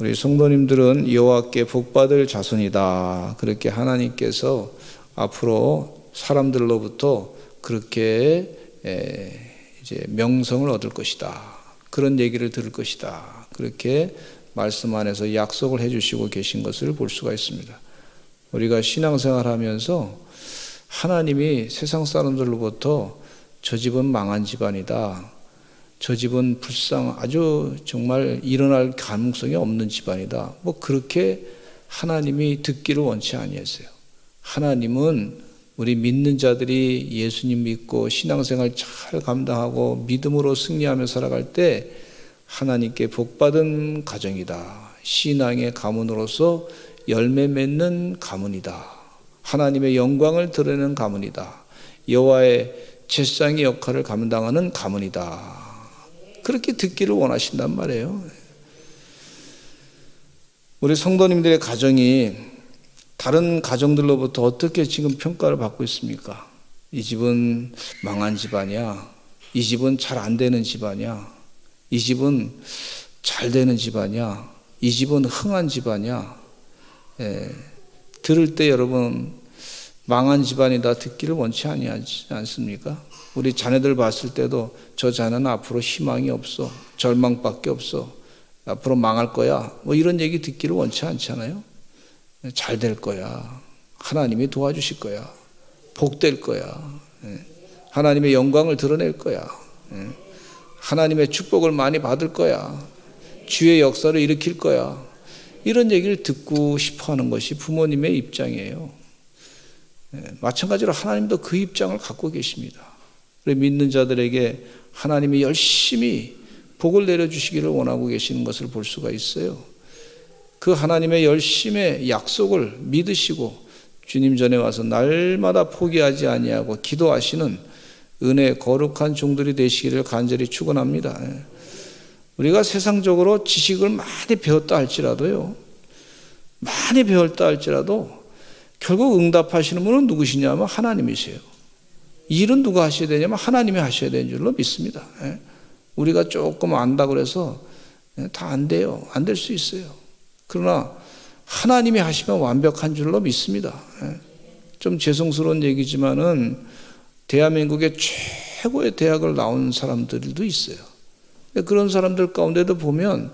우리 성도님들은 여호와께 복받을 자손이다. 그렇게 하나님께서 앞으로 사람들로부터 그렇게 이제 명성을 얻을 것이다. 그런 얘기를 들을 것이다. 그렇게 말씀 안에서 약속을 해주시고 계신 것을 볼 수가 있습니다. 우리가 신앙생활하면서 하나님이 세상 사람들로부터 저 집은 망한 집안이다. 저 집은 아주 정말 일어날 가능성이 없는 집안이다. 뭐 그렇게 하나님이 듣기를 원치 아니했어요. 하나님은 우리 믿는 자들이 예수님 믿고 신앙생활 잘 감당하고 믿음으로 승리하며 살아갈 때 하나님께 복받은 가정이다. 신앙의 가문으로서 열매 맺는 가문이다. 하나님의 영광을 드러내는 가문이다. 여호와의 제사장의 역할을 감당하는 가문이다. 그렇게 듣기를 원하신단 말이에요. 우리 성도님들의 가정이 다른 가정들로부터 어떻게 지금 평가를 받고 있습니까? 이 집은 망한 집안이야. 이 집은 잘 안 되는 집안이야. 이 집은 잘 되는 집안이야. 이 집은 흥한 집안이야. 들을 때 여러분 망한 집안이다 듣기를 원치 아니하지 않습니까? 우리 자녀들 봤을 때도 저 자녀는 앞으로 희망이 없어. 절망밖에 없어. 앞으로 망할 거야. 뭐 이런 얘기 듣기를 원치 않잖아요. 잘 될 거야. 하나님이 도와주실 거야. 복될 거야. 하나님의 영광을 드러낼 거야. 하나님의 축복을 많이 받을 거야. 주의 역사를 일으킬 거야. 이런 얘기를 듣고 싶어 하는 것이 부모님의 입장이에요. 마찬가지로 하나님도 그 입장을 갖고 계십니다. 우리 믿는 자들에게 하나님이 열심히 복을 내려주시기를 원하고 계시는 것을 볼 수가 있어요. 그 하나님의 열심의 약속을 믿으시고 주님 전에 와서 날마다 포기하지 아니하고 기도하시는 은혜 거룩한 종들이 되시기를 간절히 축원합니다. 우리가 세상적으로 지식을 많이 배웠다 할지라도요, 많이 배웠다 할지라도 결국 응답하시는 분은 누구시냐면 하나님이세요. 일은 누가 하셔야 되냐면 하나님이 하셔야 되는 줄로 믿습니다. 우리가 조금 안다고 해서 다 안 돼요. 안 될 수 있어요. 그러나 하나님이 하시면 완벽한 줄로 믿습니다. 좀 죄송스러운 얘기지만은 대한민국의 최고의 대학을 나온 사람들도 있어요. 그런 사람들 가운데도 보면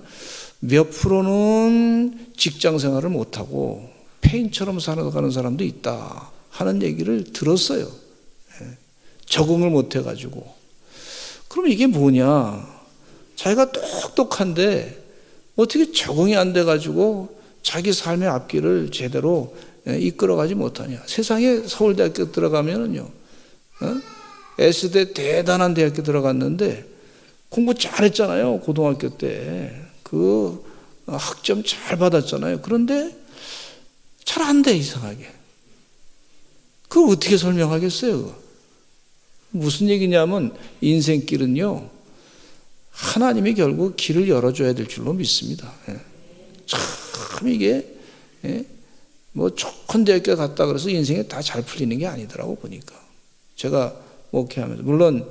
몇 프로는 직장 생활을 못하고 폐인처럼 살아가는 사람도 있다 하는 얘기를 들었어요. 적응을 못해가지고. 그럼 이게 뭐냐? 자기가 똑똑한데 어떻게 적응이 안 돼가지고 자기 삶의 앞길을 제대로 이끌어가지 못하냐? 세상에 서울대학교 들어가면은요, S대 대단한 대학교 들어갔는데 공부 잘했잖아요. 고등학교 때 그 학점 잘 받았잖아요. 그런데 잘 안 돼, 이상하게. 그걸 어떻게 설명하겠어요? 무슨 얘기냐면 인생길은요, 하나님이 결국 길을 열어줘야 될 줄로 믿습니다. 참 이게 뭐 좋은 대학교 갔다 그래서 인생이 다 잘 풀리는 게 아니더라고 보니까. 제가 목회하면서 물론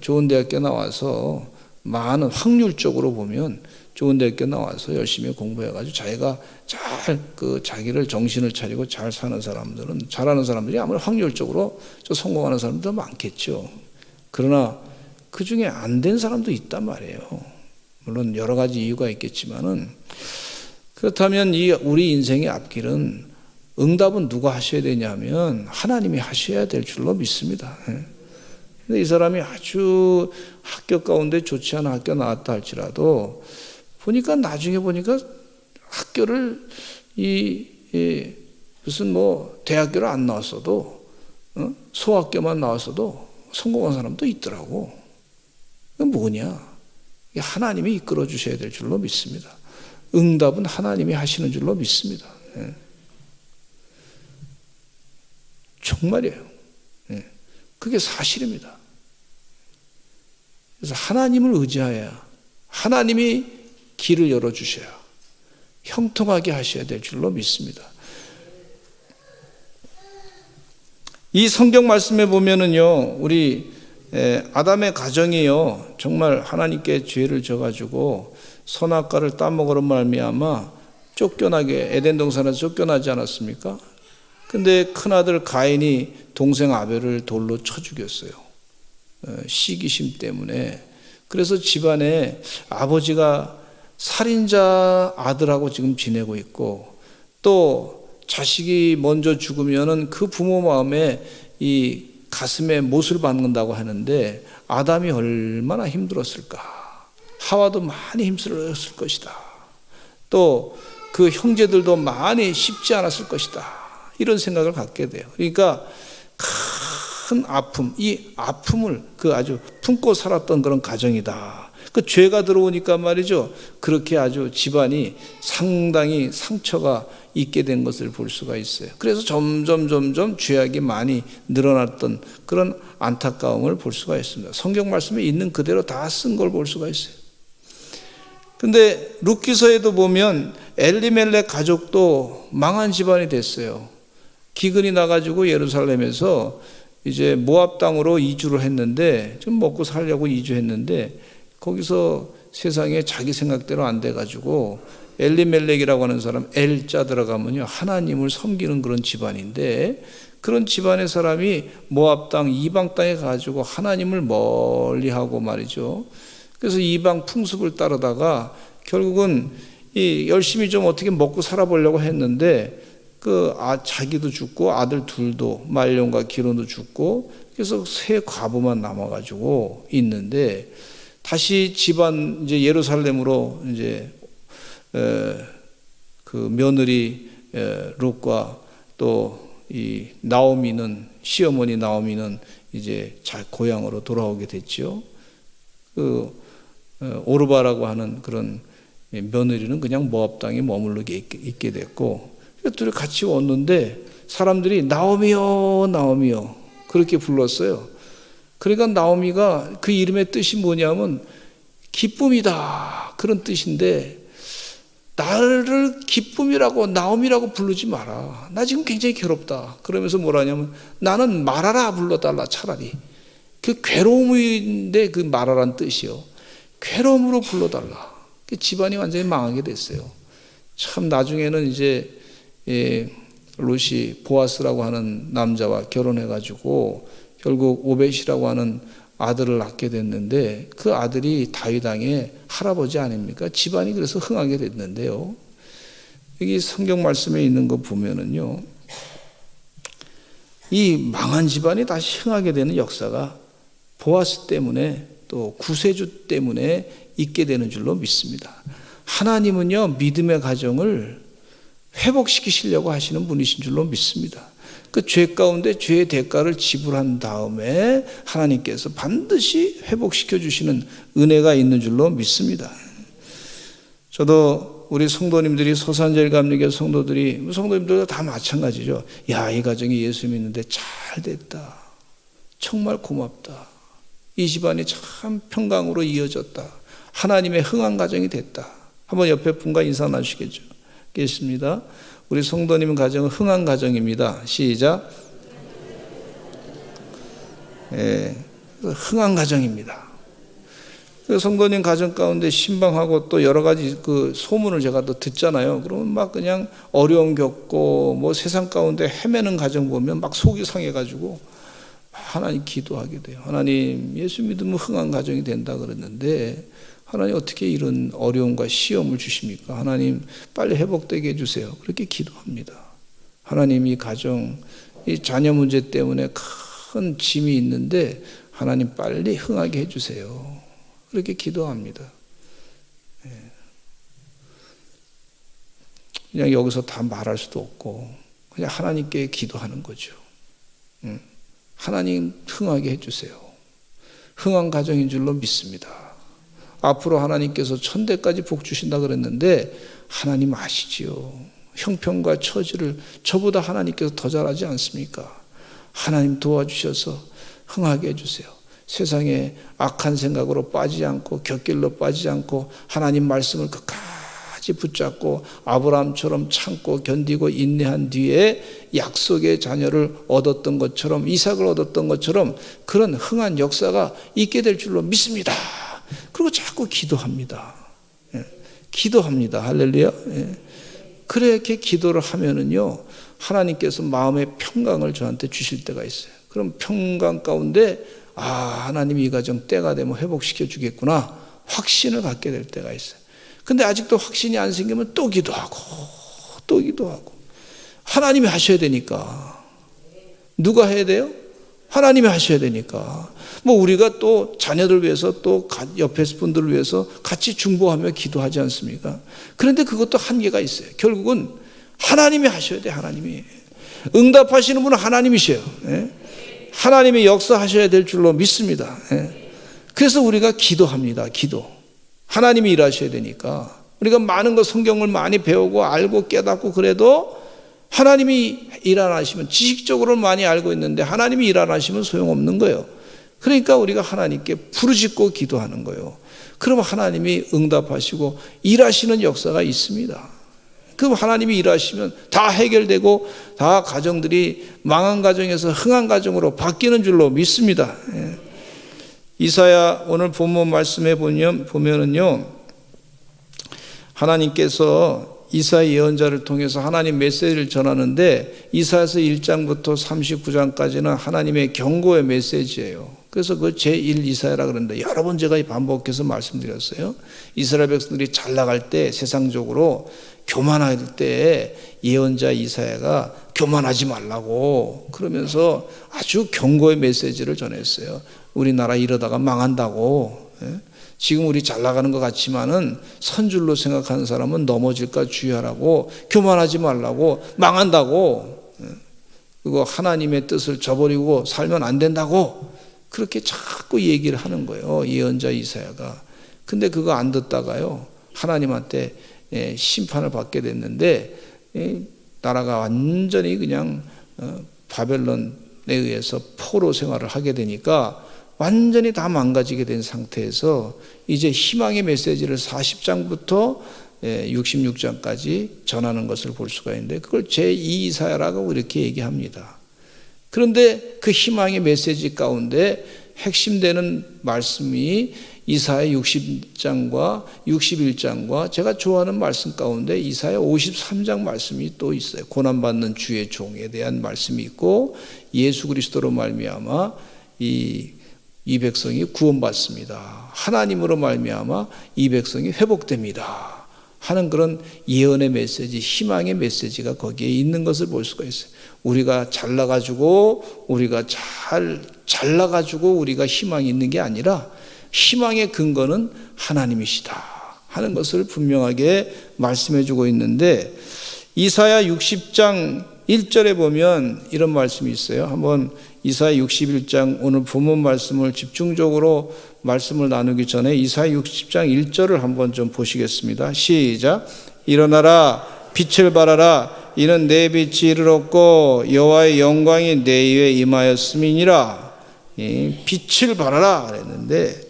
좋은 대학교 나와서 많은 확률적으로 보면 좋은 대학교 나와서 열심히 공부해가지고 자기가 잘 자기를 정신을 차리고 잘 사는 사람들은, 잘하는 사람들이 아무리 확률적으로 성공하는 사람도 많겠죠. 그러나 그 중에 안 된 사람도 있단 말이에요. 물론 여러 가지 이유가 있겠지만은, 그렇다면 우리 인생의 앞길은 응답은 누가 하셔야 되냐면 하나님이 하셔야 될 줄로 믿습니다. 근데 이 사람이 아주 학교 가운데 좋지 않은 학교 나왔다 할지라도 보니까 나중에 보니까 학교를 무슨 뭐 대학교를 안 나왔어도 소학교만 나왔어도 성공한 사람도 있더라고. 그건 뭐냐? 하나님이 이끌어 주셔야 될 줄로 믿습니다. 응답은 하나님이 하시는 줄로 믿습니다. 정말이에요. 그게 사실입니다. 그래서 하나님을 의지하여야, 하나님이 길을 열어주셔야, 형통하게 하셔야 될 줄로 믿습니다. 이 성경 말씀에 보면은요, 우리 아담의 가정이요, 정말 하나님께 죄를 져가지고 선악과를 따먹으러 말미암아 쫓겨나게 에덴 동산에서 쫓겨나지 않았습니까? 근데 큰아들 가인이 동생 아벨을 돌로 쳐 죽였어요. 시기심 때문에. 그래서 집안에 아버지가 살인자 아들하고 지금 지내고 있고, 또 자식이 먼저 죽으면은 그 부모 마음에 이 가슴에 못을 박는다고 하는데, 아담이 얼마나 힘들었을까. 하와도 많이 힘들었을 것이다. 또 그 형제들도 많이 쉽지 않았을 것이다. 이런 생각을 갖게 돼요. 그러니까 큰 아픔, 이 아픔을 그 아주 품고 살았던 그런 가정이다. 그 죄가 들어오니까 말이죠, 그렇게 아주 집안이 상당히 상처가 있게 된 것을 볼 수가 있어요. 그래서 점점 죄악이 많이 늘어났던 그런 안타까움을 볼 수가 있습니다. 성경 말씀에 있는 그대로 다 쓴 걸 볼 수가 있어요. 근데 룻기서에도 보면 엘리멜렉 가족도 망한 집안이 됐어요. 기근이 나가지고 예루살렘에서 이제 모압 땅으로 이주를 했는데, 좀 먹고 살려고 이주했는데, 거기서 세상에 자기 생각대로 안 돼가지고 엘리멜렉이라고 하는 사람, 엘자 들어가면요 하나님을 섬기는 그런 집안인데, 그런 집안의 사람이 모압 땅 이방 땅에 가지고 하나님을 멀리하고 말이죠. 그래서 이방 풍습을 따르다가 결국은 열심히 좀 어떻게 먹고 살아보려고 했는데, 자기도 죽고 아들 둘도 말론과 기론도 죽고, 그래서 세 과부만 남아가지고 있는데, 다시 집안 이제 예루살렘으로 이제 그 며느리 룻과 또 이 나오미는, 시어머니 나오미는 이제 고향으로 돌아오게 됐죠. 오르바라고 하는 그런 며느리는 그냥 모압 땅에 머물르게 있게 됐고, 둘이 같이 왔는데 사람들이 나오미요 나오미요 그렇게 불렀어요. 그러니까 나오미가 그 이름의 뜻이 뭐냐면 기쁨이다, 그런 뜻인데, 나를 기쁨이라고 나오미라고 부르지 마라. 나 지금 굉장히 괴롭다. 그러면서 뭐라냐면 나는 말하라 불러달라. 차라리 그 괴로움인데 그 말하라는 뜻이요, 괴로움으로 불러달라. 집안이 완전히 망하게 됐어요. 참 나중에는 이제 룻이 보아스라고 하는 남자와 결혼해가지고 결국 오벳이라고 하는 아들을 낳게 됐는데, 그 아들이 다윗 왕의 할아버지 아닙니까? 집안이 그래서 흥하게 됐는데요. 여기 성경 말씀에 있는 거 보면은요, 이 망한 집안이 다시 흥하게 되는 역사가 보아스 때문에 또 구세주 때문에 있게 되는 줄로 믿습니다. 하나님은요 믿음의 가정을 회복시키시려고 하시는 분이신 줄로 믿습니다. 그 죄 가운데 죄의 대가를 지불한 다음에 하나님께서 반드시 회복시켜 주시는 은혜가 있는 줄로 믿습니다. 저도 우리 성도님들이, 소산제일감리교 성도님들도 다 마찬가지죠. 야, 이 가정이 예수 믿는데 잘 됐다, 정말 고맙다, 이 집안이 참 평강으로 이어졌다, 하나님의 흥한 가정이 됐다. 한번 옆에 분과 인사 나누시겠죠. 겠습니다. 우리 성도님 가정은 흥한 가정입니다. 시작. 흥한 가정입니다. 그 성도님 가정 가운데 신방하고 또 여러 가지 그 소문을 제가 또 듣잖아요. 그러면 막 그냥 어려움 겪고 뭐 세상 가운데 헤매는 가정 보면 막 속이 상해가지고 하나님 기도하게 돼요. 하나님, 예수 믿으면 흥한 가정이 된다 그랬는데 하나님 어떻게 이런 어려움과 시험을 주십니까? 하나님 빨리 회복되게 해주세요. 그렇게 기도합니다. 하나님, 이 가정, 이 자녀 문제 때문에 큰 짐이 있는데 하나님 빨리 흥하게 해주세요. 그렇게 기도합니다. 그냥 여기서 다 말할 수도 없고 그냥 하나님께 기도하는 거죠. 하나님 흥하게 해주세요. 흥한 가정인 줄로 믿습니다. 앞으로 하나님께서 천대까지 복 주신다 그랬는데 하나님 아시지요. 형편과 처지를 저보다 하나님께서 더 잘하지 않습니까? 하나님 도와주셔서 흥하게 해주세요. 세상에 악한 생각으로 빠지지 않고 곁길로 빠지지 않고 하나님 말씀을 끝까지 붙잡고 아브라함처럼 참고 견디고 인내한 뒤에 약속의 자녀를 얻었던 것처럼, 이삭을 얻었던 것처럼 그런 흥한 역사가 있게 될 줄로 믿습니다. 그리고 자꾸 기도합니다. 기도합니다. 할렐루야. 예. 그렇게 기도를 하면은요, 하나님께서 마음의 평강을 저한테 주실 때가 있어요. 그럼 평강 가운데 하나님이 이 가정 때가 되면 회복시켜 주겠구나 확신을 갖게 될 때가 있어요. 근데 아직도 확신이 안 생기면 또 기도하고 또 기도하고. 하나님이 하셔야 되니까. 누가 해야 돼요? 하나님이 하셔야 되니까. 우리가 또 자녀들 위해서 또 옆에 분들을 위해서 같이 중보하며 기도하지 않습니까? 그런데 그것도 한계가 있어요. 결국은 하나님이 하셔야 돼. 하나님이. 응답하시는 분은 하나님이셔요. 예? 하나님이 역사하셔야 될 줄로 믿습니다. 예? 그래서 우리가 기도합니다. 기도. 하나님이 일하셔야 되니까. 우리가 많은 거 성경을 많이 배우고 알고 깨닫고 그래도 하나님이 일 안 하시면, 지식적으로는 많이 알고 있는데 하나님이 일 안 하시면 소용없는 거예요. 그러니까 우리가 하나님께 부르짖고 기도하는 거예요. 그럼 하나님이 응답하시고 일하시는 역사가 있습니다. 그럼 하나님이 일하시면 다 해결되고 다 가정들이 망한 가정에서 흥한 가정으로 바뀌는 줄로 믿습니다. 예. 이사야 오늘 본문 말씀에 보면은요, 하나님께서 이사야 예언자를 통해서 하나님 메시지를 전하는데 이사야서 1장부터 39장까지는 하나님의 경고의 메시지예요. 그래서 그 제1 이사야라 그러는데 여러 번 제가 반복해서 말씀드렸어요. 이스라엘 백성들이 잘 나갈 때, 세상적으로 교만할 때 예언자 이사야가 교만하지 말라고 그러면서 아주 경고의 메시지를 전했어요. 우리나라 이러다가 망한다고. 지금 우리 잘 나가는 것 같지만은 선줄로 생각하는 사람은 넘어질까 주의하라고, 교만하지 말라고, 망한다고, 그리고 하나님의 뜻을 저버리고 살면 안 된다고 그렇게 자꾸 얘기를 하는 거예요, 예언자 이사야가. 근데 그거 안 듣다가요, 하나님한테 심판을 받게 됐는데 나라가 완전히 그냥 바벨론에 의해서 포로 생활을 하게 되니까 완전히 다 망가지게 된 상태에서 이제 희망의 메시지를 40장부터 66장까지 전하는 것을 볼 수가 있는데 그걸 제2 이사야라고 이렇게 얘기합니다. 그런데 그 희망의 메시지 가운데 핵심되는 말씀이 이사야 60장과 61장과 제가 좋아하는 말씀 가운데 이사야 53장 말씀이 또 있어요. 고난받는 주의 종에 대한 말씀이 있고 예수 그리스도로 말미암아 이 백성이 구원받습니다. 하나님으로 말미암아 이 백성이 회복됩니다 하는 그런 예언의 메시지, 희망의 메시지가 거기에 있는 것을 볼 수가 있어요. 우리가 잘나가지고 우리가 잘나가지고 우리가 희망이 있는 게 아니라 희망의 근거는 하나님이시다 하는 것을 분명하게 말씀해 주고 있는데 이사야 60장 1절에 보면 이런 말씀이 있어요. 한번 이사야 61장 오늘 본문 말씀을 집중적으로 말씀을 나누기 전에 이사야 60장 1절을 한번 좀 보시겠습니다. 시작. 일어나라 빛을 발하라 이는 내 빛이 이르렀고 여호와의 영광이 내 위에 임하였음이니라. 빛을 발하라 그랬는데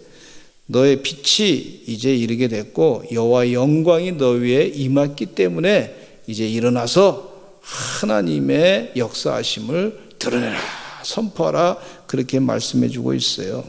너의 빛이 이제 이르게 됐고 여호와의 영광이 너 위에 임했기 때문에 이제 일어나서 하나님의 역사하심을 드러내라, 선포하라 그렇게 말씀해 주고 있어요.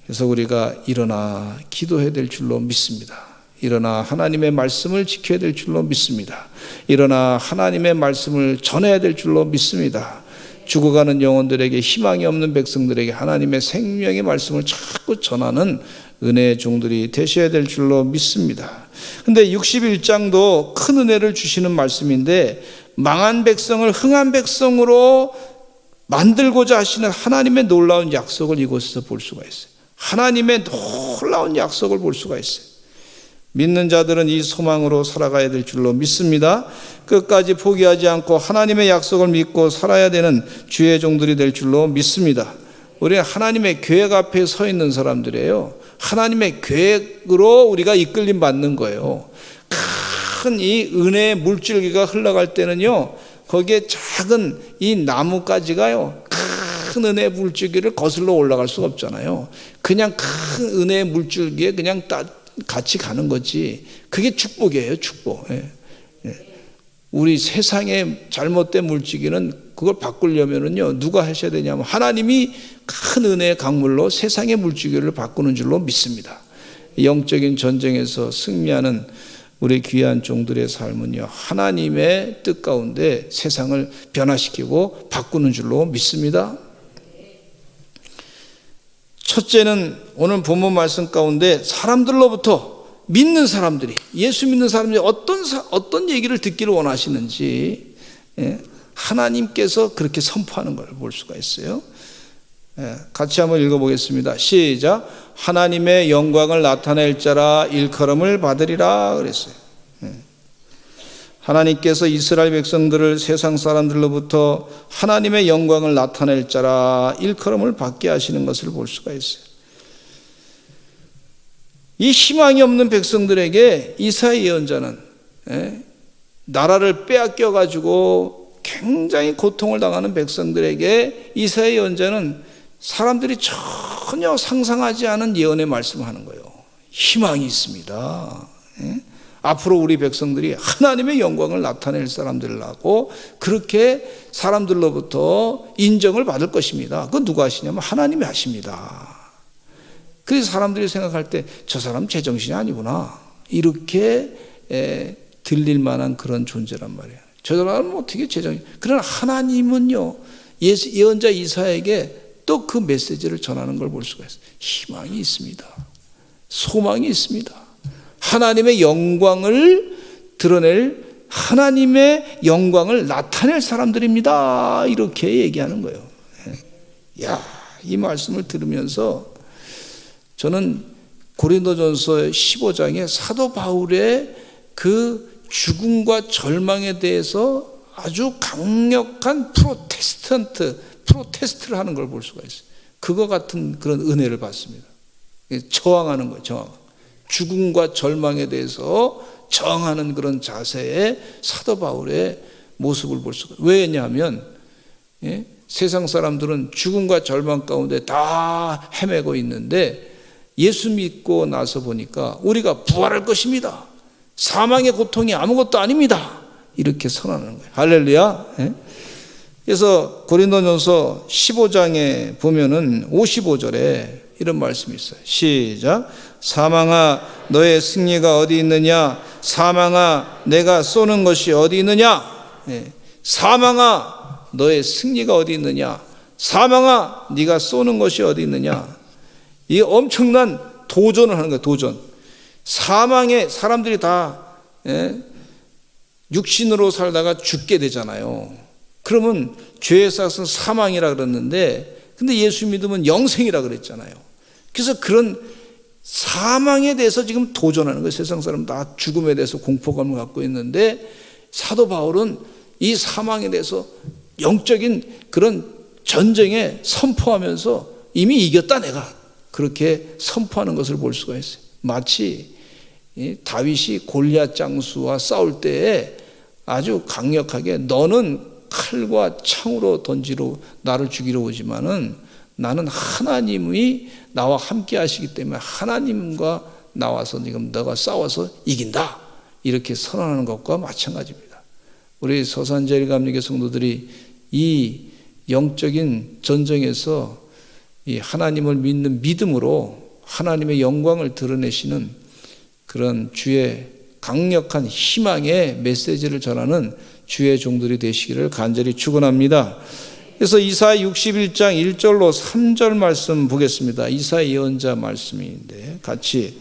그래서 우리가 일어나 기도해야 될 줄로 믿습니다. 일어나 하나님의 말씀을 지켜야 될 줄로 믿습니다. 일어나 하나님의 말씀을 전해야 될 줄로 믿습니다. 죽어가는 영혼들에게, 희망이 없는 백성들에게 하나님의 생명의 말씀을 자꾸 전하는 은혜의 종들이 되셔야 될 줄로 믿습니다. 근데 61장도 큰 은혜를 주시는 말씀인데 망한 백성을 흥한 백성으로 만들고자 하시는 하나님의 놀라운 약속을 이곳에서 볼 수가 있어요. 하나님의 놀라운 약속을 볼 수가 있어요. 믿는 자들은 이 소망으로 살아가야 될 줄로 믿습니다. 끝까지 포기하지 않고 하나님의 약속을 믿고 살아야 되는 주의 종들이 될 줄로 믿습니다. 우리는 하나님의 계획 앞에 서 있는 사람들이에요. 하나님의 계획으로 우리가 이끌림 받는 거예요. 큰 이 은혜의 물줄기가 흘러갈 때는요, 거기에 작은 이 나뭇가지가요, 큰 은혜의 물줄기를 거슬러 올라갈 수가 없잖아요. 그냥 큰 은혜의 물줄기에 그냥 같이 가는 거지. 그게 축복이에요, 축복. 우리 세상의 잘못된 물질기는 그걸 바꾸려면요 누가 하셔야 되냐면 하나님이 큰 은혜의 강물로 세상의 물질기를 바꾸는 줄로 믿습니다. 영적인 전쟁에서 승리하는 우리 귀한 종들의 삶은요, 하나님의 뜻 가운데 세상을 변화시키고 바꾸는 줄로 믿습니다. 첫째는 오늘 본문 말씀 가운데 사람들로부터, 믿는 사람들이, 예수 믿는 사람들이 어떤 얘기를 듣기를 원하시는지 하나님께서 그렇게 선포하는 걸 볼 수가 있어요. 같이 한번 읽어보겠습니다. 시작. 하나님의 영광을 나타낼 자라 일컬음을 받으리라 그랬어요. 하나님께서 이스라엘 백성들을 세상 사람들로부터 하나님의 영광을 나타낼 자라 일컬음을 받게 하시는 것을 볼 수가 있어요. 이 희망이 없는 백성들에게 이사야 예언자는 나라를 빼앗겨 가지고 굉장히 고통을 당하는 백성들에게 이사야 예언자는 사람들이 전혀 상상하지 않은 예언의 말씀을 하는 거예요. 희망이 있습니다. 앞으로 우리 백성들이 하나님의 영광을 나타낼 사람들이라고 그렇게 사람들로부터 인정을 받을 것입니다. 그건 누가 하시냐면 하나님이 하십니다. 그래서 사람들이 생각할 때 저 사람 제정신이 아니구나, 이렇게 들릴 만한 그런 존재란 말이에요. 저 사람은 어떻게 제정신. 그러나 하나님은요, 예언자 이사야에게 또 그 메시지를 전하는 걸 볼 수가 있어요. 희망이 있습니다. 소망이 있습니다. 하나님의 영광을 드러낼, 하나님의 영광을 나타낼 사람들입니다. 이렇게 얘기하는 거예요. 야, 이 말씀을 들으면서 저는 고린도전서 15장에 사도 바울의 그 죽음과 절망에 대해서 아주 강력한 프로테스트를 하는 걸 볼 수가 있어요. 그거 같은 그런 은혜를 받습니다. 저항하는 거예요. 저항. 죽음과 절망에 대해서 저항하는 그런 자세의 사도 바울의 모습을 볼 수가 있어요. 왜냐하면 세상 사람들은 죽음과 절망 가운데 다 헤매고 있는데 예수 믿고 나서 보니까 우리가 부활할 것입니다. 사망의 고통이 아무것도 아닙니다. 이렇게 선언하는 거예요. 할렐루야. 그래서 고린도전서 15장에 보면은 55절에 이런 말씀이 있어요. 시작. 사망아 너의 승리가 어디 있느냐? 사망아 내가 쏘는 것이 어디 있느냐? 사망아 너의 승리가 어디 있느냐? 사망아 네가 쏘는 것이 어디 있느냐? 이 엄청난 도전을 하는 거예요. 도전. 사망에 사람들이 다 육신으로 살다가 죽게 되잖아요. 그러면 죄의 삭은 사망이라 그랬는데, 근데 예수 믿으면 영생이라 그랬잖아요. 그래서 그런 사망에 대해서 지금 도전하는 거예요. 세상 사람 다 죽음에 대해서 공포감을 갖고 있는데 사도 바울은 이 사망에 대해서 영적인 그런 전쟁에 선포하면서 이미 이겼다 내가, 그렇게 선포하는 것을 볼 수가 있어요. 마치 다윗이 골리앗 장수와 싸울 때에 아주 강력하게 너는 칼과 창으로 던지러 나를 죽이러 오지만은 나는 하나님이 나와 함께 하시기 때문에 하나님과 나와서 지금 너가 싸워서 이긴다, 이렇게 선언하는 것과 마찬가지입니다. 우리 서산제일감리교 성도들이 이 영적인 전쟁에서 이 하나님을 믿는 믿음으로 하나님의 영광을 드러내시는 그런 주의 강력한 희망의 메시지를 전하는 주의 종들이 되시기를 간절히 축원합니다. 그래서 이사야 61장 1절로 3절 말씀 보겠습니다. 이사야 예언자 말씀인데 같이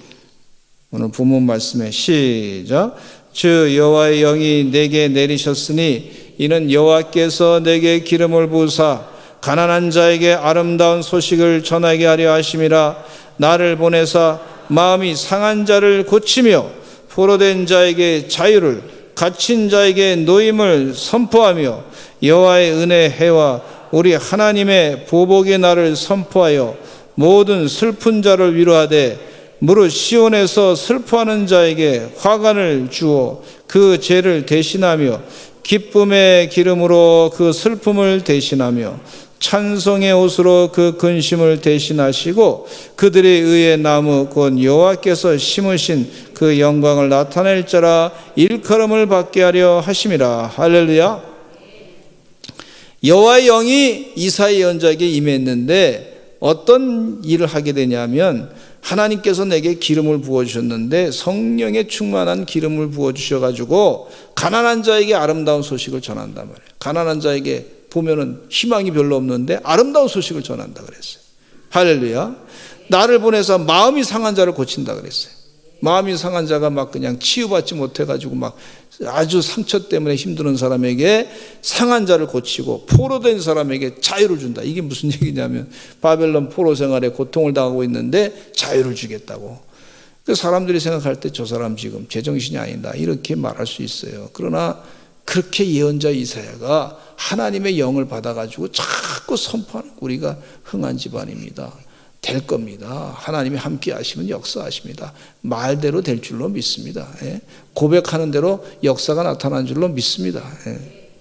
오늘 본문 말씀에 시작. 주 여호와의 영이 내게 내리셨으니 이는 여호와께서 내게 기름을 부으사 가난한 자에게 아름다운 소식을 전하게 하려 하심이라. 나를 보내사 마음이 상한 자를 고치며 포로된 자에게 자유를, 갇힌 자에게 노임을 선포하며 여호와의 은혜 해와 우리 하나님의 보복의 날을 선포하여 모든 슬픈 자를 위로하되 무릇 시온에서 슬퍼하는 자에게 화관을 주어 그 죄를 대신하며 기쁨의 기름으로 그 슬픔을 대신하며 찬송의 옷으로 그 근심을 대신하시고 그들의 의의 나무 곧 여호와께서 심으신 그 영광을 나타낼 자라 일컬음을 받게 하려 하심이라. 할렐루야. 여호와의 영이 이사야 예언자에게 임했는데 어떤 일을 하게 되냐면 하나님께서 내게 기름을 부어주셨는데 성령의 충만한 기름을 부어주셔가지고 가난한 자에게 아름다운 소식을 전한단 말이에요. 가난한 자에게 보면은 희망이 별로 없는데 아름다운 소식을 전한다 그랬어요. 할렐루야. 나를 보내서 마음이 상한 자를 고친다 그랬어요. 마음이 상한 자가 막 그냥 치유받지 못해가지고 막 아주 상처 때문에 힘드는 사람에게 상한 자를 고치고 포로된 사람에게 자유를 준다. 이게 무슨 얘기냐면 바벨론 포로 생활에 고통을 당하고 있는데 자유를 주겠다고. 그 사람들이 생각할 때 저 사람 지금 제정신이 아니다 이렇게 말할 수 있어요. 그러나 그렇게 예언자 이사야가 하나님의 영을 받아가지고 자꾸 선포하는 우리가 흥한 집안입니다. 될 겁니다. 하나님이 함께 하시면 역사하십니다. 말대로 될 줄로 믿습니다. 예. 고백하는 대로 역사가 나타나는 줄로 믿습니다. 예.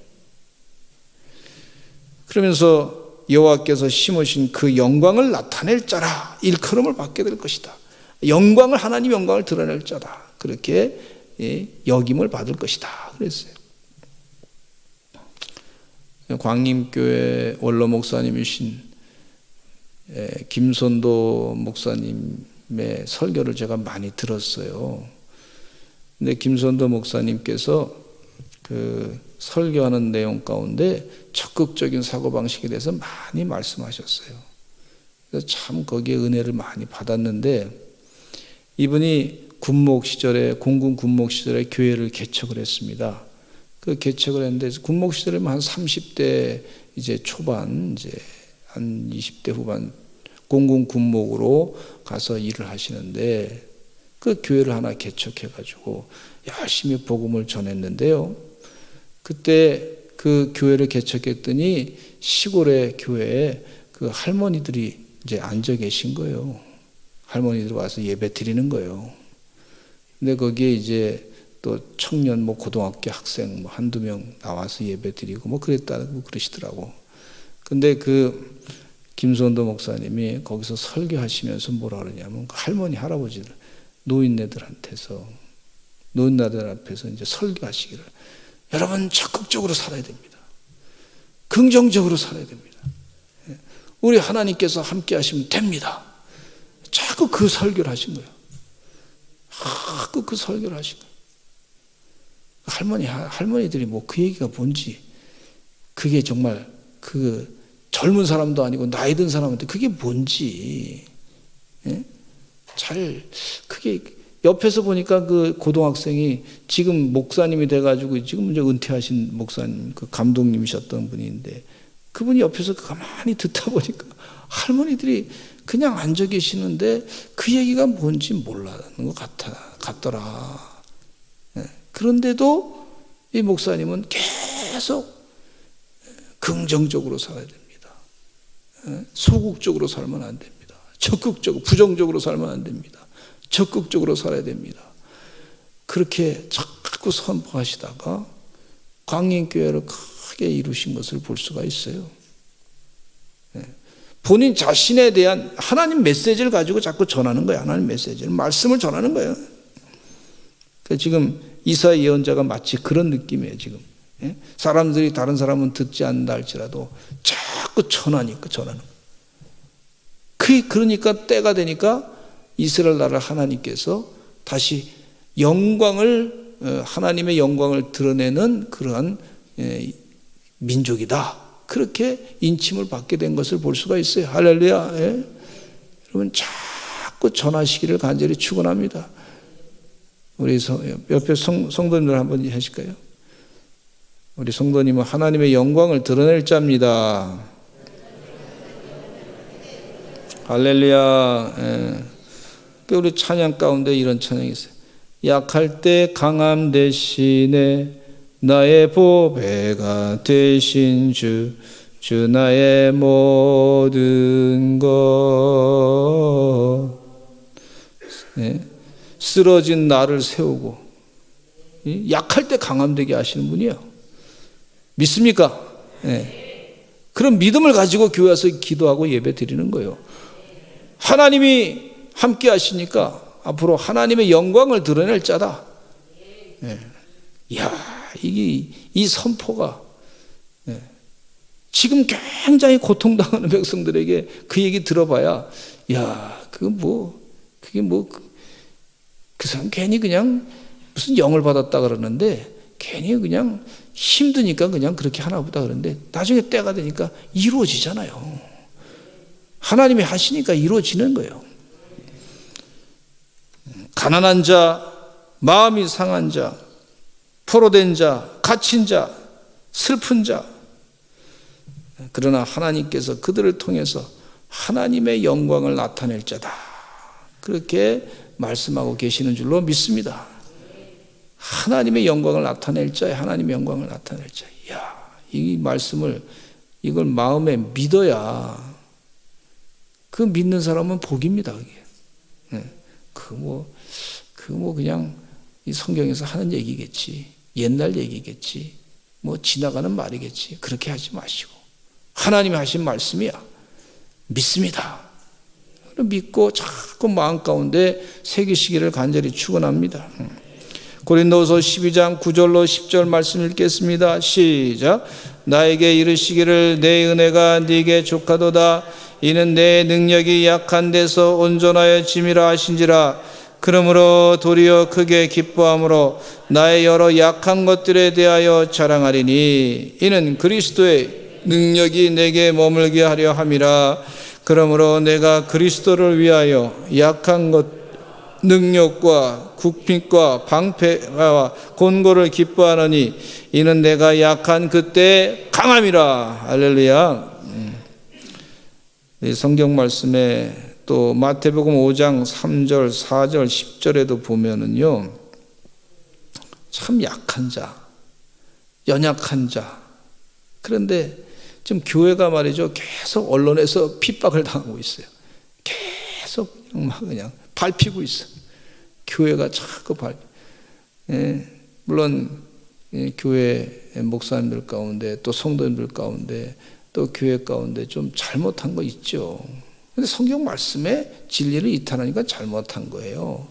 그러면서 여호와께서 심으신 그 영광을 나타낼 자라 일컬음을 받게 될 것이다. 영광을 하나님 영광을 드러낼 자다. 그렇게 여김을 받을 것이다. 그랬어요. 광림교회 원로 목사님이신 김선도 목사님의 설교를 제가 많이 들었어요. 근데 김선도 목사님께서 그 설교하는 내용 가운데 적극적인 사고방식에 대해서 많이 말씀하셨어요. 그래서 참 거기에 은혜를 많이 받았는데 이분이 군목 시절에 공군 군목 시절에 교회를 개척을 했습니다. 그 개척을 했는데 군목 시절에만 한 30대 이제 초반 이제 한 20대 후반 공군 군목으로 가서 일을 하시는데 그 교회를 하나 개척해가지고 열심히 복음을 전했는데요. 그때 그 교회를 개척했더니 시골의 교회에 그 할머니들이 이제 앉아 계신 거예요. 할머니들 와서 예배 드리는 거예요. 근데 거기에 이제 또 청년 뭐 고등학교 학생 뭐 한두 명 나와서 예배 드리고 뭐 그랬다고 그러시더라고. 근데 그 김선도 목사님이 거기서 설교하시면서 뭐라 그러냐면 그 할머니 할아버지들 노인네들 앞에서 이제 설교하시기를 여러분 적극적으로 살아야 됩니다. 긍정적으로 살아야 됩니다. 우리 하나님께서 함께 하시면 됩니다. 자꾸 그 설교를 하신 거예요. 자꾸 그 설교를 하신 거예요. 할머니들이 뭐 그 얘기가 뭔지 그게 정말 그 젊은 사람도 아니고 나이 든 사람한테 그게 뭔지 그게 옆에서 보니까 그 고등학생이 지금 목사님이 돼가지고 지금 이제 은퇴하신 목사님 그 감독님이셨던 분인데 그분이 옆에서 가만히 듣다 보니까 할머니들이 그냥 앉아 계시는데 그 얘기가 뭔지 몰라는 것 같더라. 그런데도 이 목사님은 계속 긍정적으로 살아야 됩니다. 소극적으로 살면 안 됩니다. 적극적으로, 부정적으로 살면 안 됩니다. 적극적으로 살아야 됩니다. 그렇게 자꾸 선포하시다가 광림교회를 크게 이루신 것을 볼 수가 있어요. 본인 자신에 대한 하나님 메시지를 가지고 자꾸 전하는 거예요. 하나님 메시지를, 말씀을 전하는 거예요. 지금 이사야 예언자가 마치 그런 느낌이에요. 지금 사람들이 다른 사람은 듣지 않는다 할지라도 자꾸 전하니까 전하는 거예요. 그러니까 때가 되니까 이스라엘 나라 하나님께서 다시 영광을 하나님의 영광을 드러내는 그러한 민족이다. 그렇게 인침을 받게 된 것을 볼 수가 있어요. 할렐루야. 여러분 자꾸 전하시기를 간절히 축원합니다. 우리 옆에 성도님들 한번 하실까요? 우리 성도님은 하나님의 영광을 드러낼 자입니다. 할렐루야. 우리 찬양 가운데 이런 찬양이 있어요. 약할 때 강함 대신에 나의 보배가 되신 주 나의 모든 것. 쓰러진 나를 세우고 약할 때 강함되게 하시는 분이에요. 믿습니까? 그런 믿음을 가지고 교회 와서 기도하고 예배 드리는 거예요. 하나님이 함께 하시니까 앞으로 하나님의 영광을 드러낼 자다. 이 선포가 지금 굉장히 고통당하는 백성들에게 그 얘기 들어봐야 그게 뭐 그 사람 괜히 그냥 무슨 영을 받았다 그러는데 괜히 그냥 힘드니까 그냥 그렇게 하나 보다 그러는데 나중에 때가 되니까 이루어지잖아요. 하나님이 하시니까 이루어지는 거예요. 가난한 자, 마음이 상한 자, 포로된 자, 갇힌 자, 슬픈 자. 그러나 하나님께서 그들을 통해서 하나님의 영광을 나타낼 자다. 그렇게 말씀하고 계시는 줄로 믿습니다. 하나님의 영광을 나타낼 자야, 하나님의 영광을 나타낼 자. 이야, 이 말씀을 이걸 마음에 믿어야 그 믿는 사람은 복입니다. 그게. 그냥 이 성경에서 하는 얘기겠지. 옛날 얘기겠지. 뭐 지나가는 말이겠지. 그렇게 하지 마시고 하나님이 하신 말씀이야. 믿습니다. 믿고 자꾸 마음 가운데 새기시기를 간절히 축원합니다. 고린도서 12장 9절로 10절 말씀 읽겠습니다. 시작. 나에게 이르시기를 내 은혜가 네게 족하도다. 이는 내 능력이 약한 데서 온전하여 짐이라 하신지라. 그러므로 도리어 크게 기뻐함으로 나의 여러 약한 것들에 대하여 자랑하리니 이는 그리스도의 능력이 내게 머물게 하려 함이라. 그러므로 내가 그리스도를 위하여 약한 것 능력과 국핍과 방패와 곤고를 기뻐하느니 이는 내가 약한 그때 강함이라. 할렐루야. 이 성경 말씀에 또 마태복음 5장 3절, 4절, 10절에도 보면은요, 참 약한 자, 연약한 자. 그런데 지금 교회가 말이죠, 계속 언론에서 핍박을 당하고 있어요. 계속 그냥 밟히고 있어요. 교회가 자꾸 물론 교회 목사님들 가운데 또 성도님들 가운데 또 교회 가운데 좀 잘못한 거 있죠. 근데 성경 말씀에 진리를 이탈하니까 잘못한 거예요.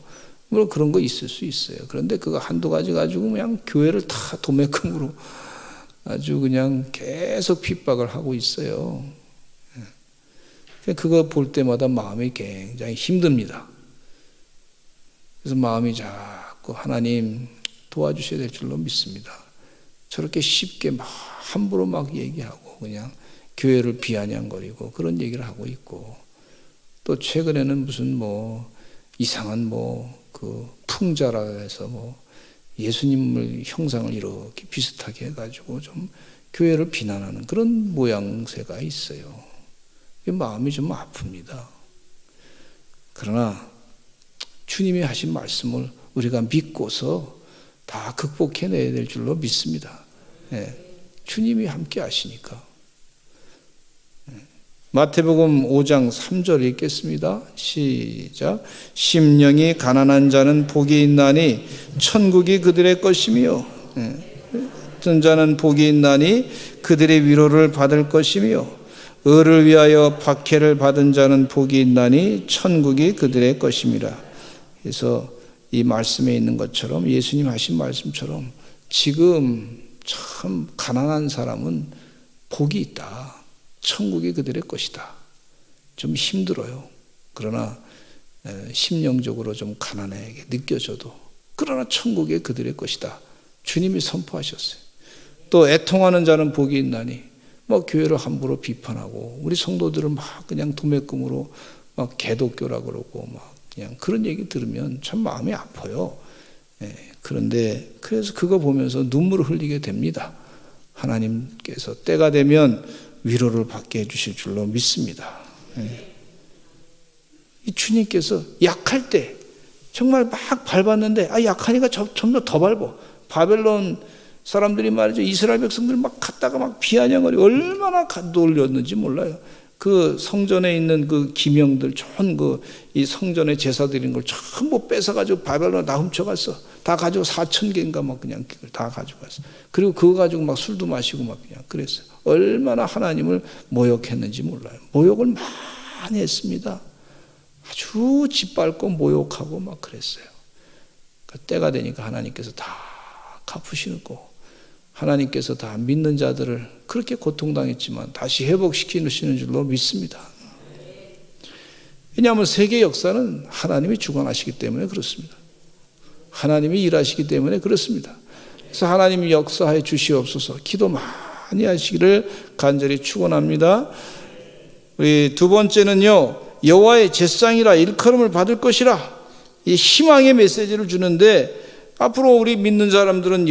물론 그런 거 있을 수 있어요. 그런데 그거 한두 가지 가지고 그냥 교회를 다 도매금으로 아주 그냥 계속 핍박을 하고 있어요. 그거 볼 때마다 마음이 굉장히 힘듭니다. 그래서 마음이 자꾸 하나님 도와주셔야 될 줄로 믿습니다. 저렇게 쉽게 막 함부로 막 얘기하고 그냥 교회를 비아냥거리고 그런 얘기를 하고 있고, 또 최근에는 무슨 뭐 이상한 그 풍자라 해서 예수님을 형상을 이렇게 비슷하게 해가지고 좀 교회를 비난하는 그런 모양새가 있어요. 마음이 좀 아픕니다. 그러나 주님이 하신 말씀을 우리가 믿고서 다 극복해내야 될 줄로 믿습니다. 주님이 함께 하시니까. 마태복음 5장 3절 읽겠습니다. 시작. 심령이 가난한 자는 복이 있나니 천국이 그들의 것이며, 어떤 자는 복이 있나니 그들의 위로를 받을 것이며, 의를 위하여 박해를 받은 자는 복이 있나니 천국이 그들의 것임이라. 그래서 이 말씀에 있는 것처럼, 예수님 하신 말씀처럼 지금 참 가난한 사람은 복이 있다. 천국이 그들의 것이다. 좀 힘들어요. 그러나 심령적으로 좀 가난하게 느껴져도 그러나 천국이 그들의 것이다. 주님이 선포하셨어요. 또 애통하는 자는 복이 있나니, 교회를 함부로 비판하고 우리 성도들을 막 그냥 도매금으로 막 개독교라 그러고 막 그냥 그런 얘기 들으면 참 마음이 아파요. 그런데 그래서 그거 보면서 눈물을 흘리게 됩니다. 하나님께서 때가 되면 위로를 받게 해주실 줄로 믿습니다. 이 주님께서 약할 때 정말 막 밟았는데 약하니까 점점 더 밟아. 바벨론 사람들이 말이죠, 이스라엘 백성들 막 갔다가 막 비아냥거리고 얼마나 놀렸는지 몰라요. 그 성전에 있는 그 기명들, 좋은 이 성전에 제사 드린 걸 전부 뺏어가지고 바벨론에 다 훔쳐갔어. 다 가지고 4,000개인가 막 그냥 다 가져갔어. 그리고 그거 가지고 막 술도 마시고 막 그냥 그랬어요. 얼마나 하나님을 모욕했는지 몰라요. 모욕을 많이 했습니다. 아주 짓밟고 모욕하고 막 그랬어요. 그 때가 되니까 하나님께서 다 갚으시고, 하나님께서 다 믿는 자들을 그렇게 고통당했지만 다시 회복시키시는 줄로 믿습니다. 왜냐하면 세계 역사는 하나님이 주관하시기 때문에 그렇습니다. 하나님이 일하시기 때문에 그렇습니다. 그래서 하나님이 역사해 주시옵소서. 기도 많이 하시기를 간절히 축원합니다. 우리 두 번째는요, 여호와의 제상이라 일컬음을 받을 것이라. 이 희망의 메시지를 주는데, 앞으로 우리 믿는 사람들은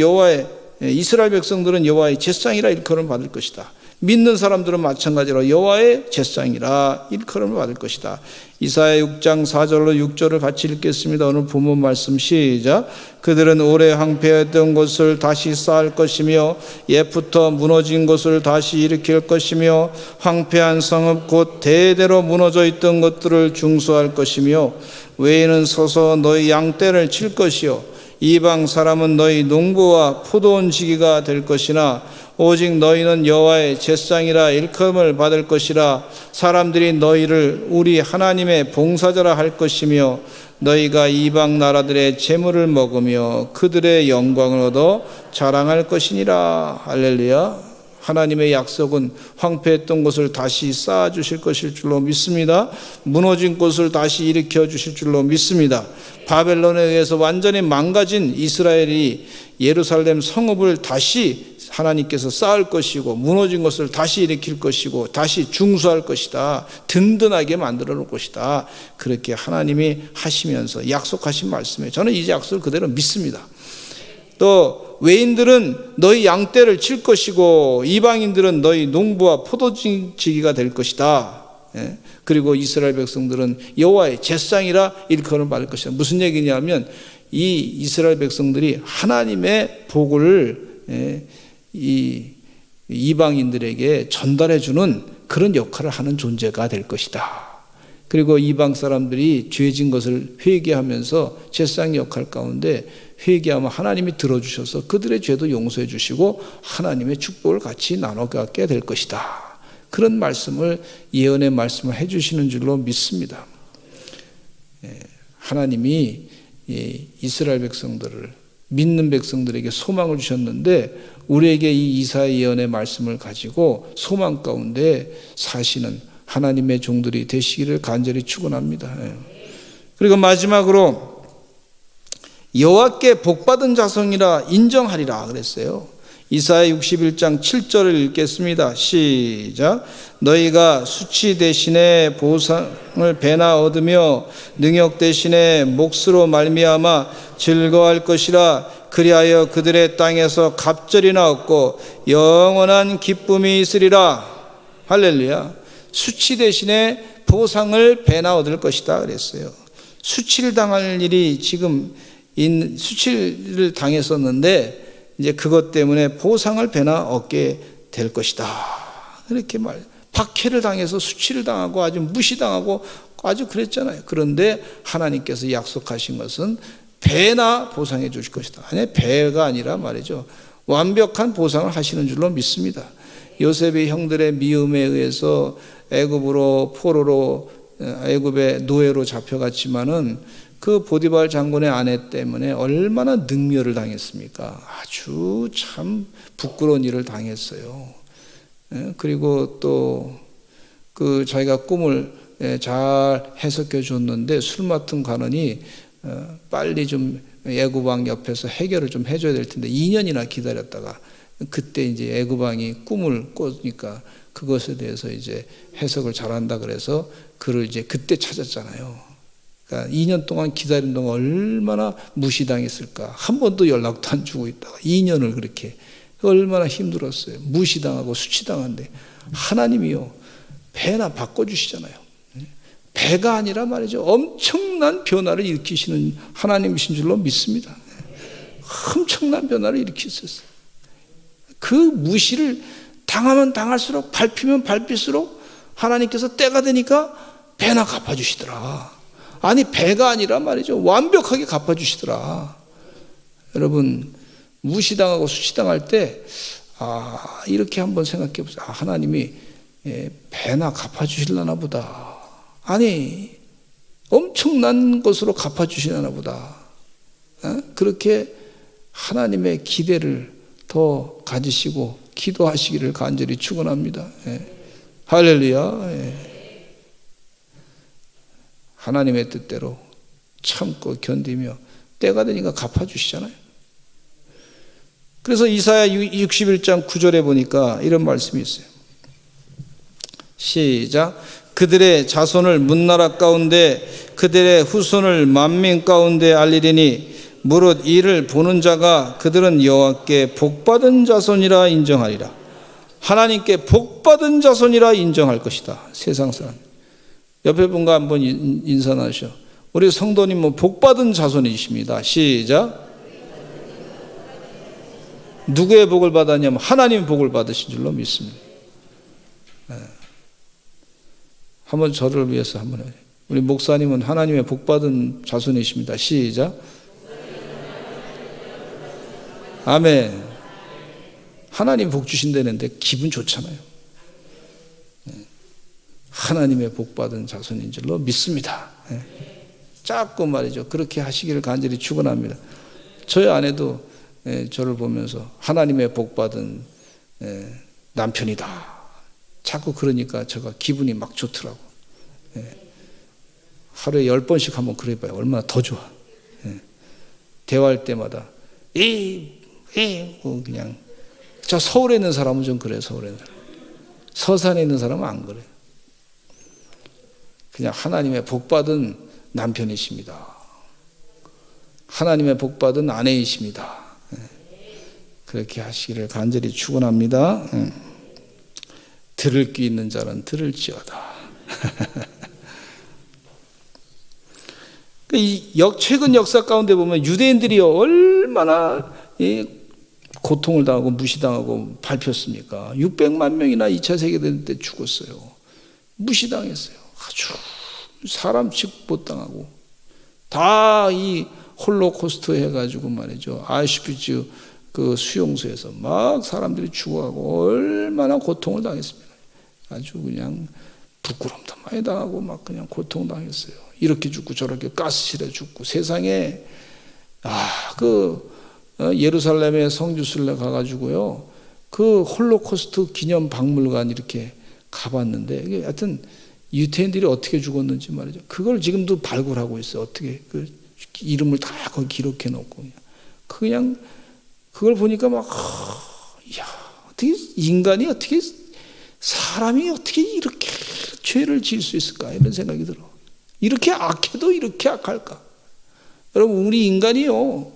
이스라엘 백성들은 여호와의 제상이라 일컬음을 받을 것이다. 믿는 사람들은 마찬가지로 여호와의 제상이라 일컬음을 받을 것이다. 이사야 6장 4절로 6절을 같이 읽겠습니다. 오늘 본문 말씀 시작. 그들은 오래 황폐했던 곳을 다시 쌓을 것이며 옛부터 무너진 곳을 다시 일으킬 것이며 황폐한 성읍 곧 대대로 무너져 있던 것들을 중수할 것이며 외에는 서서 너희 양떼를 칠 것이요 이방 사람은 너희 농부와 포도원 지기가 될 것이나 오직 너희는 여호와의 제상이라 일컬음을 받을 것이라. 사람들이 너희를 우리 하나님의 봉사자라 할 것이며 너희가 이방 나라들의 재물을 먹으며 그들의 영광을 얻어 자랑할 것이니라. 할렐루야. 하나님의 약속은 황폐했던 곳을 다시 쌓아주실 것일 줄로 믿습니다. 무너진 곳을 다시 일으켜 주실 줄로 믿습니다. 바벨론에 의해서 완전히 망가진 이스라엘이 예루살렘 성읍을 다시 하나님께서 쌓을 것이고 무너진 것을 다시 일으킬 것이고 다시 중수할 것이다. 든든하게 만들어 놓을 것이다. 그렇게 하나님이 하시면서 약속하신 말씀에 저는 이 약속을 그대로 믿습니다. 또 외인들은 너희 양떼를 칠 것이고 이방인들은 너희 농부와 포도지기가 될 것이다. 그리고 이스라엘 백성들은 여호와의 제상이라 일컬음을 받을 것이다. 무슨 얘기냐면 이 이스라엘 백성들이 하나님의 복을 이 이방인들에게 전달해 주는 그런 역할을 하는 존재가 될 것이다. 그리고 이방 사람들이 죄진 것을 회개하면서 제사장 역할 가운데 회개하면 하나님이 들어주셔서 그들의 죄도 용서해 주시고 하나님의 축복을 같이 나눠 갖게 될 것이다. 그런 말씀을 예언의 말씀을 해주시는 줄로 믿습니다. 하나님이 이스라엘 백성들을 믿는 백성들에게 소망을 주셨는데 우리에게 이 이사야 예언의 말씀을 가지고 소망 가운데 사시는 하나님의 종들이 되시기를 간절히 축원합니다. 그리고 마지막으로 여호와께 복받은 자손이라 인정하리라 그랬어요. 이사야 61장 7절을 읽겠습니다. 시작. 너희가 수치 대신에 보상을 배나 얻으며 능욕 대신에 몫으로 말미암아 즐거워할 것이라. 그리하여 그들의 땅에서 갑절이나 얻고 영원한 기쁨이 있으리라. 할렐루야. 수치 대신에 보상을 배나 얻을 것이다 그랬어요. 수치를 당할 일이 지금 수치를 당했었는데 이제 그것 때문에 보상을 배나 얻게 될 것이다. 이렇게 박해를 당해서 수치를 당하고 아주 무시당하고 아주 그랬잖아요. 그런데 하나님께서 약속하신 것은 배나 보상해 주실 것이다. 아니 배가 아니라 말이죠. 완벽한 보상을 하시는 줄로 믿습니다. 요셉의 형들의 미움에 의해서 애굽으로 포로로 애굽의 노예로 잡혀갔지만은 그 보디발 장군의 아내 때문에 얼마나 능멸을 당했습니까? 아주 참 부끄러운 일을 당했어요. 그리고 또 그 자기가 꿈을 잘 해석해 줬는데 술 맡은 관원이 빨리 좀 애굽 왕 옆에서 해결을 좀 해줘야 될 텐데 2년이나 기다렸다가 그때 이제 애굽 왕이 꿈을 꿔니까 그것에 대해서 이제 해석을 잘한다 그래서 그를 이제 그때 찾았잖아요. 그러니까 2년 동안 기다린 동안 얼마나 무시당했을까. 한 번도 연락도 안 주고 있다가 2년을 그렇게 얼마나 힘들었어요. 무시당하고 수치당한데 하나님이요 배나 바꿔주시잖아요. 배가 아니라 말이죠. 엄청난 변화를 일으키시는 하나님이신 줄로 믿습니다. 엄청난 변화를 일으키셨어요. 그 무시를 당하면 당할수록 밟히면 밟힐수록 하나님께서 때가 되니까 배나 갚아주시더라. 아니 배가 아니라 말이죠. 완벽하게 갚아주시더라. 여러분 무시당하고 수치당할 때 이렇게 한번 생각해 보세요. 하나님이 배나 갚아주시려나 보다. 아니 엄청난 것으로 갚아주시려나 보다. 그렇게 하나님의 기대를 더 가지시고 기도하시기를 간절히 축원합니다. 할렐루야. 하나님의 뜻대로 참고 견디며 때가 되니까 갚아주시잖아요. 그래서 이사야 61장 9절에 보니까 이런 말씀이 있어요. 시작. 그들의 자손을 문나라 가운데 그들의 후손을 만민 가운데 알리리니 무릇 이를 보는 자가 그들은 여호와께 복받은 자손이라 인정하리라. 하나님께 복받은 자손이라 인정할 것이다. 세상 사람. 옆에 분과 한번 인사 나누셔. 우리 성도님은 복받은 자손이십니다. 시작. 누구의 복을 받았냐면 하나님의 복을 받으신 줄로 믿습니다. 네. 한번 저를 위해서 한번 해요. 우리 목사님은 하나님의 복받은 자손이십니다. 시작. 아멘. 하나님 복 주신다는데 기분 좋잖아요. 하나님의 복받은 자손인 줄로 믿습니다. 자꾸 말이죠. 그렇게 하시기를 간절히 축원합니다. 저희 아내도 저를 보면서 하나님의 복받은 남편이다. 자꾸 그러니까 제가 기분이 막 좋더라고. 하루에 10번씩 한번 그래봐요. 얼마나 더 좋아. 대화할 때마다 그냥 저 서울에 있는 사람은 좀 그래요. 서울에 있는 사람. 서산에 있는 사람은 안 그래요. 그냥 하나님의 복받은 남편이십니다. 하나님의 복받은 아내이십니다. 그렇게 하시기를 간절히 축원합니다. 들을 귀 있는 자는 들을지어다. 최근 역사 가운데 보면 유대인들이 얼마나 고통을 당하고 무시당하고 밟혔습니까? 600만 명이나 2차 세계대전 때 죽었어요. 무시당했어요. 아주 사람 취급당하고 다 이 홀로코스트 해가지고 말이죠. 아우슈비츠 그 수용소에서 막 사람들이 죽어가고 얼마나 고통을 당했습니다. 아주 그냥 부끄럼도 많이 당하고 막 그냥 고통당했어요. 이렇게 죽고 저렇게 가스실에 죽고 세상에 예루살렘의 성지순례 가가지고요. 그 홀로코스트 기념 박물관 이렇게 가봤는데 이게 하여튼 유태인들이 어떻게 죽었는지 말이죠. 그걸 지금도 발굴하고 있어요. 어떻게 그 이름을 다 거기 기록해 놓고 그냥 그걸 보니까 막 어떻게 인간이 어떻게 사람이 어떻게 이렇게 죄를 지을 수 있을까 이런 생각이 들어. 이렇게 악해도 이렇게 악할까? 여러분 우리 인간이요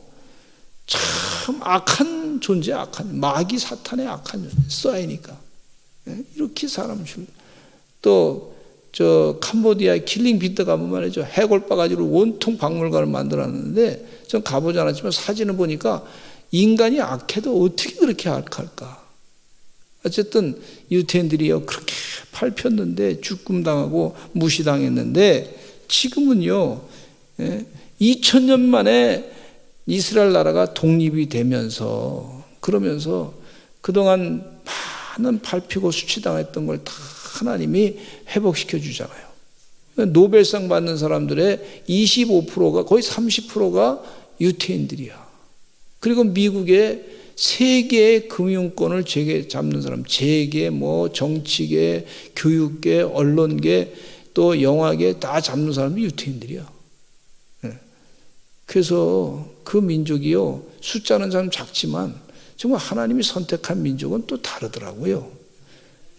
참 악한 존재, 악한 마귀 사탄의 악한 존재 쏘아이니까 이렇게 사람 죽여. 또 저 캄보디아의 킬링 비트 가보면 말이죠. 해골바 가지고 온통 박물관을 만들었는데 전 가보지 않았지만 사진을 보니까 인간이 악해도 어떻게 그렇게 악할까? 어쨌든 유태인들이요 그렇게 밟혔는데 죽음당하고 무시당했는데 지금은요 2000년 만에 이스라엘 나라가 독립이 되면서 그러면서 그동안 많은 밟히고 수치당했던 걸 다 하나님이 회복시켜 주잖아요. 노벨상 받는 사람들의 25%가 거의 30%가 유태인들이야. 그리고 미국의 세계의 금융권을 잡는 사람, 재계, 정치계, 교육계, 언론계, 또 영화계 다 잡는 사람이 유태인들이야. 그래서 그 민족이요 숫자는 참 작지만 정말 하나님이 선택한 민족은 또 다르더라고요.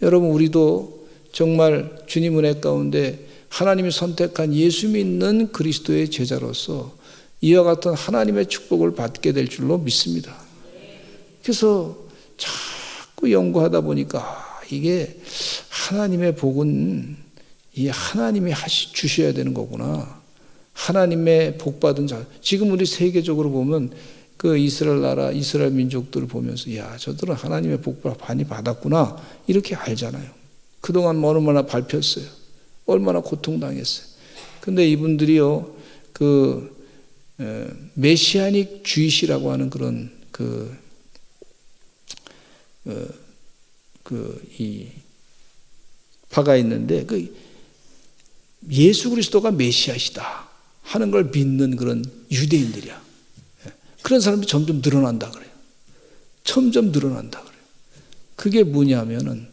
여러분 우리도 정말 주님 은혜 가운데 하나님이 선택한 예수 믿는 그리스도의 제자로서 이와 같은 하나님의 축복을 받게 될 줄로 믿습니다. 그래서 자꾸 연구하다 보니까 이게 하나님의 복은 이 하나님이 주셔야 되는 거구나. 하나님의 복 받은 자. 지금 우리 세계적으로 보면 그 이스라엘 나라, 이스라엘 민족들을 보면서 야, 저들은 하나님의 복을 많이 받았구나. 이렇게 알잖아요. 그동안 얼마나 밟혔어요. 얼마나 고통당했어요. 근데 이분들이요, 메시아닉 주이시라고 하는 그런 이 파가 있는데 예수 그리스도가 메시아시다 하는 걸 믿는 그런 유대인들이야. 그런 사람이 점점 늘어난다 그래요. 점점 늘어난다 그래요. 그게 뭐냐면은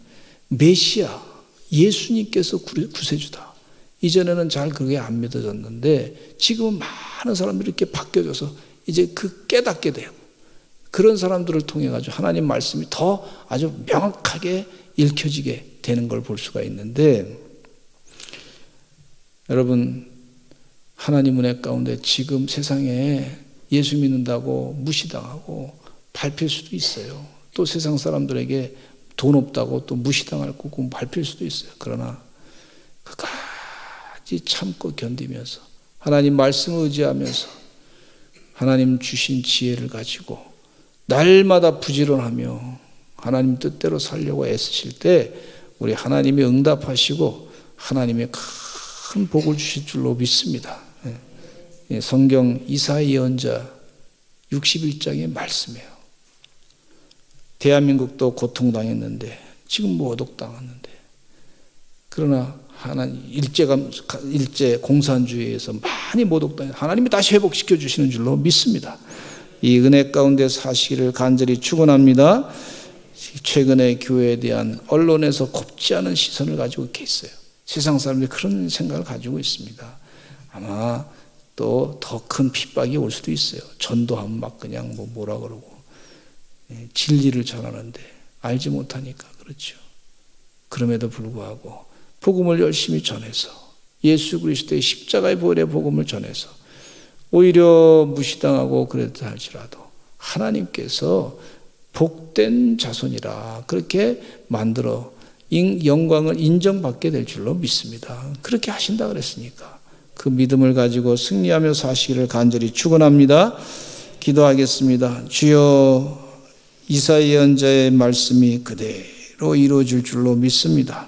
메시아 예수님께서 구세주다. 이전에는 잘 그게 안 믿어졌는데 지금은 많은 사람들이 이렇게 바뀌어져서 이제 그 깨닫게 되고 그런 사람들을 통해 가지고 하나님 말씀이 더 아주 명확하게 읽혀지게 되는 걸 볼 수가 있는데, 여러분, 하나님 은혜 가운데 지금 세상에 예수 믿는다고 무시당하고 밟힐 수도 있어요. 또 세상 사람들에게 돈 없다고 또 무시당할 거고 밟힐 수도 있어요. 그러나 끝까지 참고 견디면서 하나님 말씀을 의지하면서 하나님 주신 지혜를 가지고 날마다 부지런하며 하나님 뜻대로 살려고 애쓰실 때 우리 하나님이 응답하시고 하나님의 큰 복을 주실 줄로 믿습니다. 성경 이사야 예언자 61장의 말씀이에요. 대한민국도 고통당했는데 지금 모독당했는데, 그러나 하나님 일제 공산주의에서 많이 모독당해 하나님이 다시 회복시켜 주시는 줄로 믿습니다. 이 은혜 가운데 사시기를 간절히 축원합니다. 최근에 교회에 대한 언론에서 곱지 않은 시선을 가지고 이렇게 있어요. 세상 사람들이 그런 생각을 가지고 있습니다. 아마 또 더 큰 핍박이 올 수도 있어요. 전도하면 막 그냥 뭐라 그러고 진리를 전하는데 알지 못하니까 그렇죠. 그럼에도 불구하고 복음을 열심히 전해서 예수 그리스도의 십자가의 보혈의 복음을 전해서 오히려 무시당하고 그랬다 할지라도 하나님께서 복된 자손이라 그렇게 만들어 영광을 인정받게 될 줄로 믿습니다. 그렇게 하신다 그랬으니까 그 믿음을 가지고 승리하며 사시기를 간절히 축원합니다. 기도하겠습니다. 주여, 이사야 예언자의 말씀이 그대로 이루어질 줄로 믿습니다.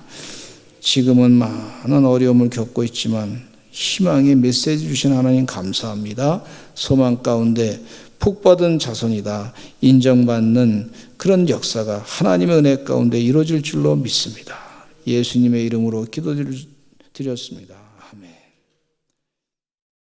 지금은 많은 어려움을 겪고 있지만 희망의 메시지 주신 하나님 감사합니다. 소망 가운데 복받은 자손이다 인정받는 그런 역사가 하나님의 은혜 가운데 이루어질 줄로 믿습니다. 예수님의 이름으로 기도드렸습니다. 아멘.